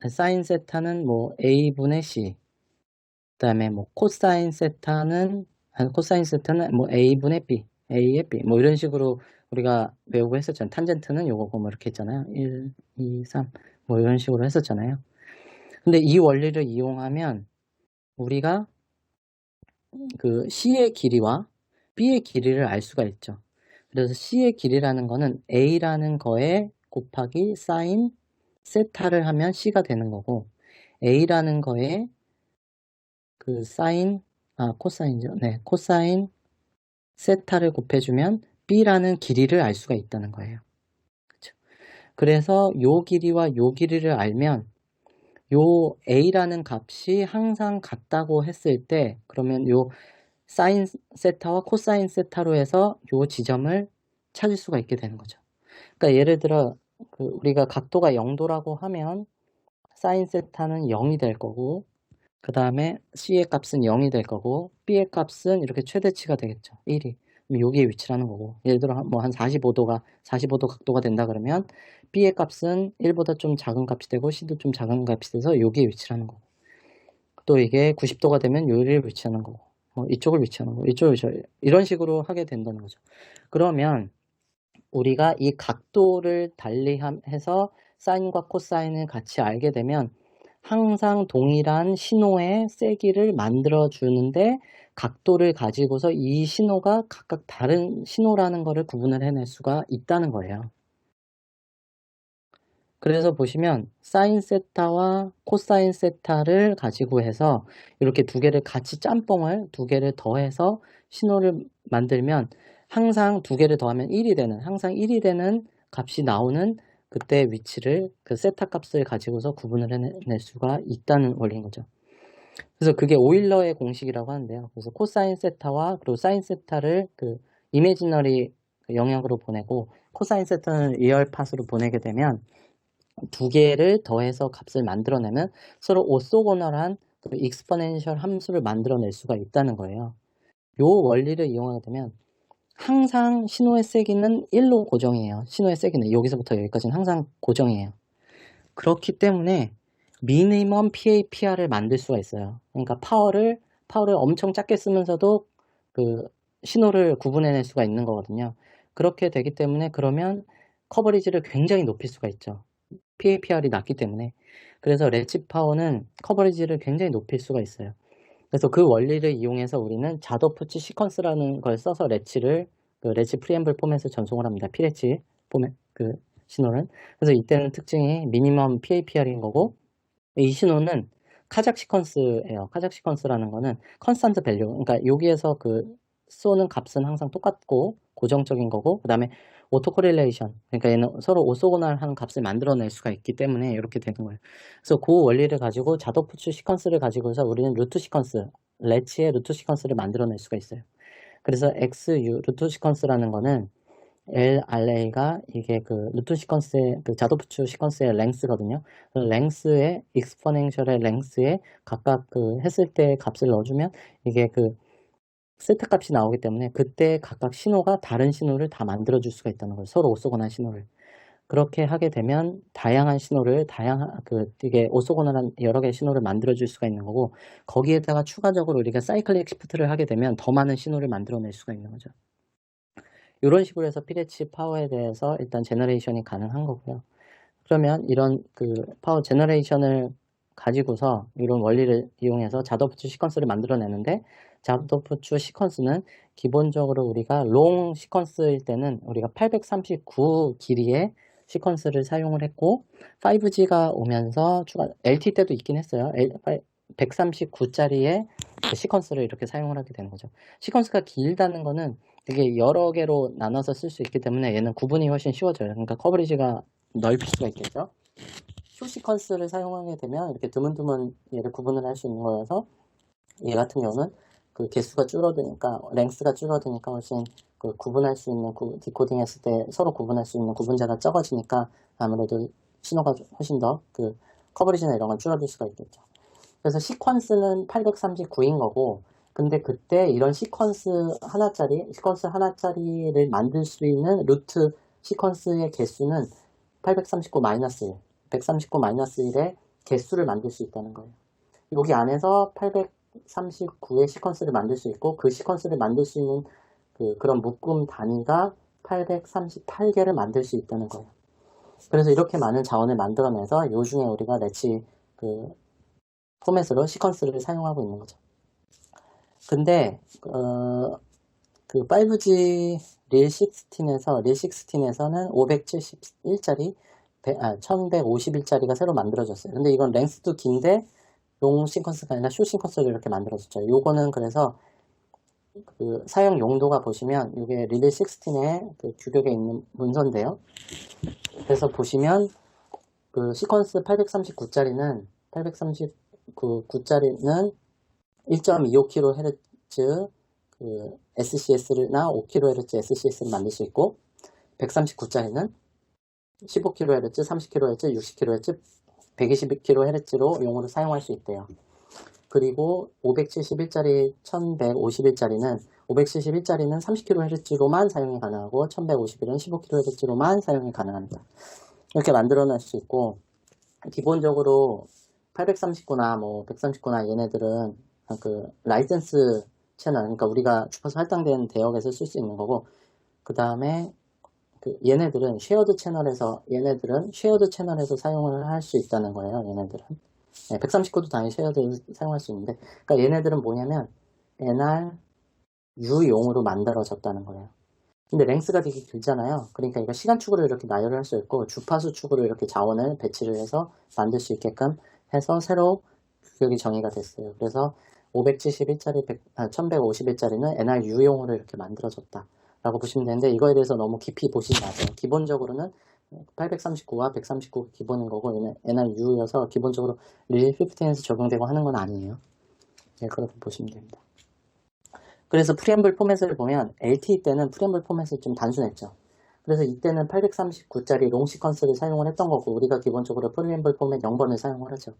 사인 세타는 뭐 A분의 C, 그 다음에 뭐 코사인 세타는 뭐 A분의 B, A의 B, 뭐 이런 식으로 우리가 외우고 했었잖아요. 탄젠트는 요거고 뭐 이렇게 했잖아요. 1, 2, 3, 뭐 이런 식으로 했었잖아요. 근데 이 원리를 이용하면 우리가 그 C의 길이와 B의 길이를 알 수가 있죠. 그래서 C의 길이라는 거는 A라는 거에 곱하기 사인 세타를 하면 C가 되는 거고, A라는 거에 그 코사인이죠. 네, 코사인 세타를 곱해주면 B라는 길이를 알 수가 있다는 거예요. 그렇죠? 그래서 요 길이와 요 길이를 알면 요 A라는 값이 항상 같다고 했을 때, 그러면 요 사인 세타와 코사인 세타로 해서 요 지점을 찾을 수가 있게 되는 거죠. 그러니까 예를 들어 우리가 각도가 0도라고 하면 사인 세타는 0이 될 거고, 그 다음에 C의 값은 0이 될 거고, B의 값은 이렇게 최대치가 되겠죠. 1이. 그럼 여기에 위치라는 거고, 예를 들어 뭐 한 45도 각도가 된다 그러면 B의 값은 1보다 좀 작은 값이 되고 C도 좀 작은 값이 돼서 여기에 위치라는 거고, 또 이게 90도가 되면 여기를 위치하는 거고, 이쪽을 위치하는 거고, 이쪽을 위치하는 거고, 이런 식으로 하게 된다는 거죠. 그러면 우리가 이 각도를 달리해서 사인과 코사인을 같이 알게 되면 항상 동일한 신호의 세기를 만들어 주는데, 각도를 가지고서 이 신호가 각각 다른 신호라는 것을 구분을 해낼 수가 있다는 거예요. 그래서 보시면 사인 세타와 코사인 세타를 가지고 해서 이렇게 두 개를 같이 짬뽕을 두 개를 더해서 신호를 만들면 항상 두 개를 더하면 1이 되는, 항상 1이 되는 값이 나오는 그때 위치를, 그 세타 값을 가지고서 구분을 해낼 수가 있다는 원리인 거죠. 그래서 그게 오일러의 공식이라고 하는데요. 그래서 코사인 세타와 그리고 사인 세타를 그 이미지너리 영역으로 보내고 코사인 세타는 리얼 팟으로 보내게 되면 두 개를 더해서 값을 만들어내면 서로 오소고널한 익스포넨셜 함수를 만들어낼 수가 있다는 거예요. 이 원리를 이용하게 되면 항상 신호의 세기는 1로 고정이에요. 신호의 세기는 여기서부터 여기까지는 항상 고정이에요. 그렇기 때문에 미니멈 PAPR을 만들 수가 있어요. 그러니까 파워를 엄청 작게 쓰면서도 그 신호를 구분해낼 수가 있는 거거든요. 그렇게 되기 때문에 그러면 커버리지를 굉장히 높일 수가 있죠. PAPR이 낮기 때문에. 그래서 레치 파워는 커버리지를 굉장히 높일 수가 있어요. 그래서 그 원리를 이용해서 우리는 자더푸치 시퀀스라는 걸 써서 레치 프리앰블 포맷을 전송을 합니다. P레치 포맷 신호는. 그래서 이때는 특징이 미니멈 PAPR인 거고, 이 신호는 카작 시퀀스예요. 카작 시퀀스라는 거는 컨스탄트 밸류. 그러니까 여기에서 쏘는 값은 항상 똑같고 고정적인 거고, 그 다음에 오토 코릴레이션. 그러니까 얘는 서로 오소고널한 값을 만들어낼 수가 있기 때문에 이렇게 되는 거예요. 그래서 그 원리를 가지고 자더푸츠 시퀀스를 가지고서 우리는 루트 시퀀스, 레치의 루트 시퀀스를 만들어낼 수가 있어요. 그래서 XU 루트 시퀀스라는 거는 LRA가 이게 루트 시퀀스의 자도푸츠 시퀀스의 랭스거든요. 랭스의 익스포넨셜의 랭스에 각각 했을 때 값을 넣어주면 이게 세트 값이 나오기 때문에 그때 각각 신호가 다른 신호를 다 만들어줄 수가 있다는 거예요. 서로 오소고날 신호를. 그렇게 하게 되면 다양한 신호를 이게 오소고널한 여러 개의 신호를 만들어줄 수가 있는 거고, 거기에다가 추가적으로 우리가 사이클릭 시프트를 하게 되면 더 많은 신호를 만들어낼 수가 있는 거죠. 이런 식으로 해서 피레치 파워에 대해서 일단 제너레이션이 가능한 거고요. 그러면 이런 파워 제너레이션을 가지고서 이런 원리를 이용해서 자더푸츠 시퀀스를 만들어내는데, 자더푸츠 시퀀스는 기본적으로 우리가 롱 시퀀스일 때는 우리가 839 길이의 시퀀스를 사용을 했고, 5G가 오면서 추가 LTE 때도 있긴 했어요. 139짜리의 시퀀스를 이렇게 사용을 하게 되는 거죠. 시퀀스가 길다는 거는 되게 여러 개로 나눠서 쓸 수 있기 때문에 얘는 구분이 훨씬 쉬워져요. 그러니까 커버리지가 넓힐 수가 있겠죠. 쇼 시퀀스를 사용하게 되면 이렇게 드문드문 얘를 구분을 할 수 있는 거여서, 얘 같은 경우는 개수가 줄어드니까, 랭스가 줄어드니까 훨씬 구분할 수 있는, 디코딩 했을 때 서로 구분할 수 있는 구분자가 적어지니까 아무래도 신호가 훨씬 더 커버리지나 이런 건 줄어들 수가 있겠죠. 그래서 시퀀스는 839인 거고, 근데 그때 이런 시퀀스 하나짜리를 만들 수 있는 루트 시퀀스의 개수는 839-1, 139-1에 개수를 만들 수 있다는 거예요. 여기 안에서 839의 시퀀스를 만들 수 있고 그 시퀀스를 만들 수 있는 그런 묶음 단위가 838개를 만들 수 있다는 거예요. 그래서 이렇게 많은 자원을 만들어내서 요 중에 우리가 레치 포맷으로 시퀀스를 사용하고 있는 거죠. 근데 그 5G 릴 16에서는 571짜리 1151짜리가 새로 만들어졌어요. 근데 이건 랭스도 긴데 롱 시퀀스가 아니라 숏 시퀀스를 이렇게 만들어졌죠. 요거는 그래서 그 사용 용도가 보시면 이게 릴리 16의 그 규격에 있는 문서인데요. 그래서 보시면 그 시퀀스 839짜리는 1.25kHz 그 SCS나 5kHz SCS를 만들 수 있고 139짜리는 15kHz, 30kHz, 60kHz, 120kHz로 용으로 사용할 수 있대요. 그리고 571짜리, 1151짜리는 571짜리는 30kHz로만 사용이 가능하고 1151은 15kHz로만 사용이 가능합니다. 이렇게 만들어낼 수 있고 기본적으로 839나 뭐 139나 얘네들은 그 라이센스 채널, 그러니까 우리가 주파수 할당된 대역에서 쓸 수 있는 거고 그 다음에 얘네들은 쉐어드 채널에서 사용을 할 수 있다는 거예요. 얘네들은 139도 당연히 쉐어드를 사용할 수 있는데 그러니까 얘네들은 뭐냐면 NRU용으로 만들어졌다는 거예요. 근데 랭스가 되게 길잖아요. 그러니까 이거 시간 축으로 이렇게 나열을 할 수 있고 주파수 축으로 이렇게 자원을 배치를 해서 만들 수 있게끔 해서 새로 규격이 정의가 됐어요. 그래서 571짜리, 1151짜리는 NRU용으로 이렇게 만들어졌다 라고 보시면 되는데 이거에 대해서 너무 깊이 보시지 마세요. 기본적으로는 839와 139가 기본인 거고 얘는 NRU여서 기본적으로 릴 15에서 적용되고 하는 건 아니에요. 네, 그렇게 보시면 됩니다. 그래서 프리앰블 포맷을 보면 LTE 때는 프리앰블 포맷이 좀 단순했죠. 그래서 이때는 839짜리 롱 시퀀스를 사용을 했던 거고 우리가 기본적으로 프리앰블 포맷 0번을 사용을 하죠.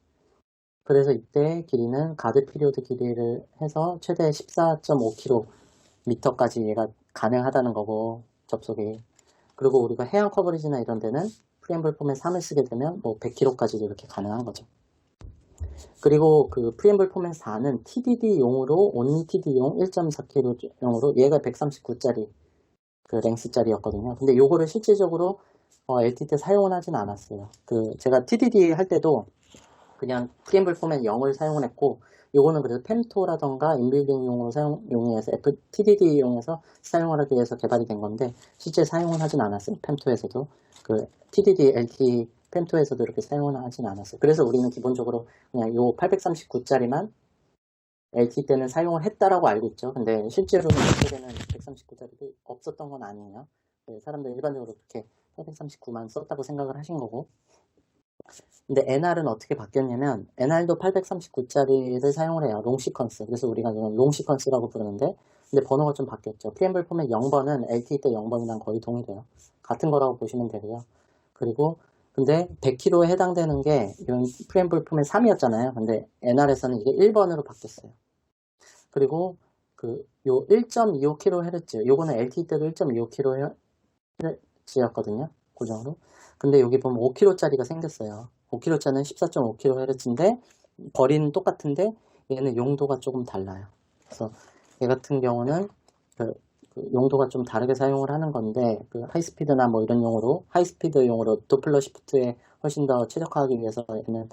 그래서 이때 길이는 가드 피리오드 길이를 해서 최대 14.5km까지 얘가 가능하다는 거고 접속이. 그리고 우리가 해양 커버리지나 이런 데는 프리앰블 포맷 3을 쓰게 되면 뭐 100km까지도 이렇게 가능한 거죠. 그리고 그 프리앰블 포맷 4는 TDD용으로 온리 TD용 1.4kHz용으로 얘가 139짜리 그 랭스짜리였거든요. 근데 요거를 실질적으로 LTE 때 사용은 하진 않았어요. 제가 TDD 할 때도 그냥 프리앰블 포맷 0을 사용을 했고 요거는 그래서 펜토라던가 인빌딩용으로 용이해서 TDD용에서 사용을 하기 위해서 개발이 된 건데 실제 사용은 하진 않았어요. 펜토에서도 그 TDD LTE 펜토에서도 이렇게 사용은 하진 않았어요. 그래서 우리는 기본적으로 그냥 요 839짜리만 LTE 때는 사용을 했다라고 알고 있죠. 근데 실제로는 그때는 139짜리도 없었던 건 아니에요. 사람들 일반적으로 그렇게 839만 썼다고 생각을 하신 거고. 근데 NR은 어떻게 바뀌었냐면 NR도 839짜리를 사용을 해요. 롱 시퀀스. 그래서 우리가 이건 롱 시퀀스라고 부르는데 근데 번호가 좀 바뀌었죠. 프리앰블 포맷 0번은 LTE 때 0번이랑 거의 동일해요. 같은 거라고 보시면 되고요. 그리고 근데 100km에 해당되는 게 이건 프리앰블 포맷 3이었잖아요. 근데 NR에서는 이게 1번으로 바뀌었어요. 그리고 요 1.25kHz 요거는 LTE 때도 1.25kHz였거든요. 고정으로. 근데 여기 보면 5kg짜리가 생겼어요. 5kg짜리는 14.5kHz인데 거리는 똑같은데 얘는 용도가 조금 달라요. 그래서 얘 같은 경우는 용도가 좀 다르게 사용을 하는 건데 하이스피드나 뭐 이런 용으로 하이스피드용으로 도플러 시프트에 훨씬 더 최적화하기 위해서 얘는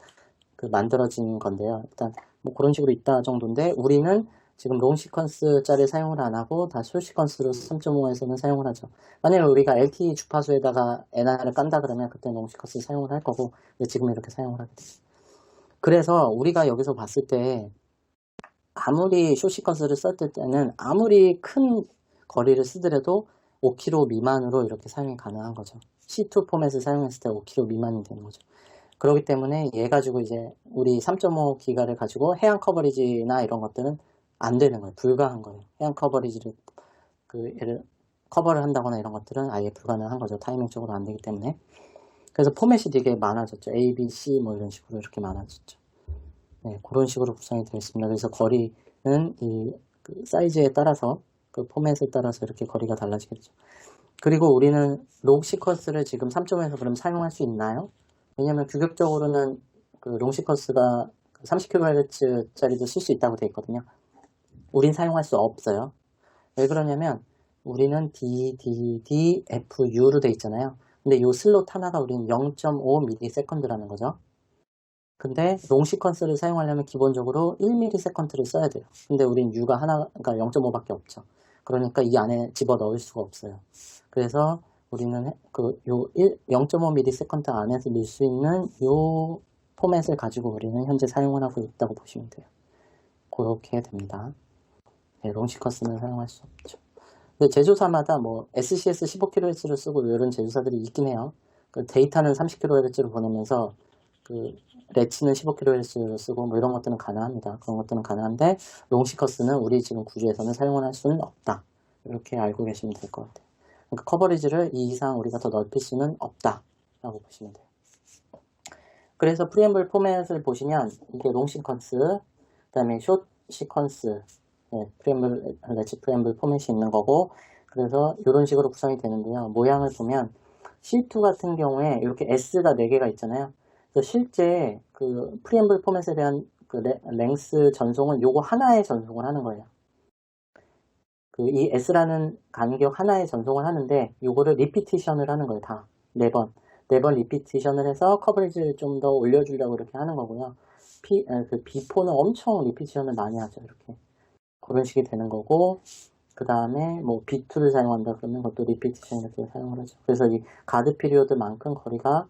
만들어진 건데요. 일단 뭐 그런 식으로 있다 정도인데 우리는 지금 롱 시퀀스짜리 사용을 안 하고 다 숏 시퀀스로 3.5에서는 사용을 하죠. 만약에 우리가 LTE 주파수에다가 NR을 깐다 그러면 그때 롱 시퀀스 사용을 할 거고 지금 이렇게 사용을 하게 돼요. 그래서 우리가 여기서 봤을 때 아무리 숏 시퀀스를 썼을 때는 아무리 큰 거리를 쓰더라도 5km 미만으로 이렇게 사용이 가능한 거죠. C2 포맷을 사용했을 때 5km 미만이 되는 거죠. 그렇기 때문에 얘 가지고 이제 우리 3.5기가를 가지고 해양 커버리지나 이런 것들은 안 되는 거예요. 불가한 거예요. 해양 커버리지를 얘를 커버를 한다거나 이런 것들은 아예 불가능한 거죠. 타이밍적으로 안 되기 때문에. 그래서 포맷이 되게 많아졌죠. A, B, C 뭐 이런 식으로 이렇게 많아졌죠. 네, 그런 식으로 구성이 되어 있습니다. 그래서 거리는 이 사이즈에 따라서 포맷에 따라서 이렇게 거리가 달라지겠죠. 그리고 우리는 롱 시퀀스를 지금 3.5에서 그럼 사용할 수 있나요? 왜냐면 규격적으로는 그 롱시퀀스가 30kHz짜리도 쓸 수 있다고 되어 있거든요. 우린 사용할 수 없어요. 왜 그러냐면 우리는 DDDFU로 되어 있잖아요. 근데 이 슬롯 하나가 우리는 0.5ms라는 거죠. 근데 롱시퀀스를 사용하려면 기본적으로 1ms를 써야 돼요. 근데 우린 U가 하나가 0.5밖에 없죠. 그러니까 이 안에 집어 넣을 수가 없어요. 그래서 우리는 그 요 0.5ms 안에서 넣을 수 있는 요 포맷을 가지고 우리는 현재 사용을 하고 있다고 보시면 돼요. 그렇게 됩니다. 네, 롱시퀀스는 사용할 수 없죠. 근데 제조사마다 뭐 SCS 15kHz를 쓰고 이런 제조사들이 있긴 해요. 그 데이터는 30kHz로 보내면서 그 레치는 15kHz를 쓰고 뭐 이런 것들은 가능합니다. 그런 것들은 가능한데 롱시퀀스는 우리 지금 구조에서는 사용을 할 수는 없다. 이렇게 알고 계시면 될 것 같아요. 그러니까 커버리지를 이 이상 우리가 더 넓힐 수는 없다 라고 보시면 돼요. 그래서 프리앰블 포맷을 보시면 이게 롱 시퀀스, 그 다음에 숏 시퀀스, 네, 프리앰블, 레치 프리앰블 포맷이 있는 거고, 그래서 이런 식으로 구성이 되는데요. 모양을 보면 C2 같은 경우에 이렇게 S가 4개가 있잖아요. 그래서 실제 그 프리앰블 포맷에 대한 그 랭스 전송은 요거 하나의 전송을 하는 거예요. 그 이 S라는 간격 하나의 전송을 하는데 요거를 리피티션을 하는 거예요. 다 4번. 4번 리피티션을 해서 커버리지를 좀 더 올려주려고 이렇게 하는 거고요. 그 B4는 엄청 리피티션을 많이 하죠. 이렇게. 그런 식이 되는 거고, 그 다음에 뭐 B2를 사용한다 그러면 그것도 리피티션 이렇게 사용을 하죠. 그래서 이 가드 피리오드만큼 거리가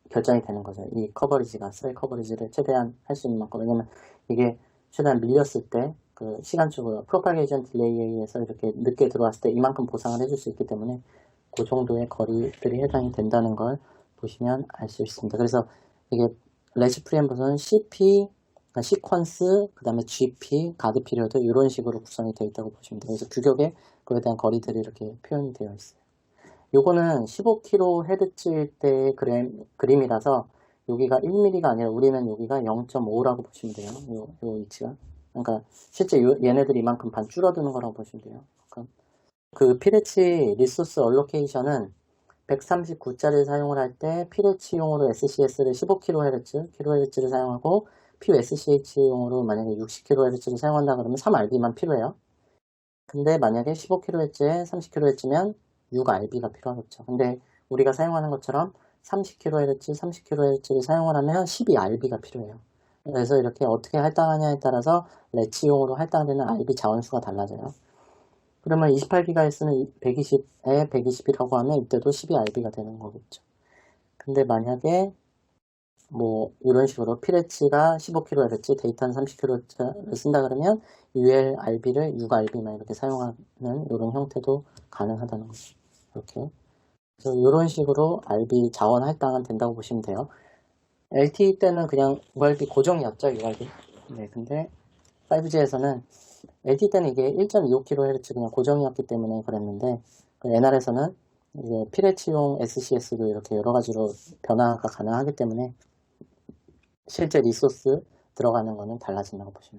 결정이 되는 거죠. 이 커버리지가, 셀 커버리지를 최대한 할 수 있는 만큼. 왜냐면 이게 최대한 밀렸을 때, 그 시간적으로 프로파게이션 딜레이에 의해서 이렇게 늦게 들어왔을 때 이만큼 보상을 해줄 수 있기 때문에 그 정도의 거리들이 해당이 된다는 걸 보시면 알 수 있습니다. 그래서 이게 레시 프리앰블은 CP, 그러니까 시퀀스, 그 다음에 GP, 가드 피리어드 이런 식으로 구성이 되어 있다고 보시면 돼요. 그래서 규격에 그에 대한 거리들이 이렇게 표현이 되어 있어요. 요거는 15kHz 때의 그림이라서 여기가 1mm가 아니라 우리는 여기가 0.5라고 보시면 돼요. 요 위치가. 그러니까 실제 얘네들이 이만큼 반 줄어드는 거라고 보시면 돼요. 그 피레치 리소스 얼로케이션은 139짜리를 사용을 할 때 피레치용으로 SCS를 15kHz를 사용하고 PUSCH용으로 만약에 60kHz를 사용한다 그러면 3RB만 필요해요. 근데 만약에 15kHz에 30kHz면 6RB가 필요하겠죠. 근데 우리가 사용하는 것처럼 30kHz, 30kHz를 사용을 하면 12RB가 필요해요. 그래서 이렇게 어떻게 할당하냐에 따라서 레치용으로 할당되는 RB 자원수가 달라져요. 그러면 28GHz는 120에 120이라고 하면 이때도 12RB가 되는 거겠죠. 근데 만약에 뭐 이런 식으로 피레치가 15kHz, 데이터는 30kHz를 쓴다 그러면 ULRB를 6RB만 이렇게 사용하는 이런 형태도 가능하다는 거죠. 이렇게. 그래서 이런 식으로 RB 자원 할당은 된다고 보시면 돼요. LTE 때는 그냥 URB 고정이었죠, URB. 네, 근데 5G에서는 LTE 때는 이게 1.25kHz 그냥 고정이었기 때문에 그랬는데, NR에서는 이제 피레치용 SCS도 이렇게 여러 가지로 변화가 가능하기 때문에 실제 리소스 들어가는 거는 달라진다고 보시면 돼요.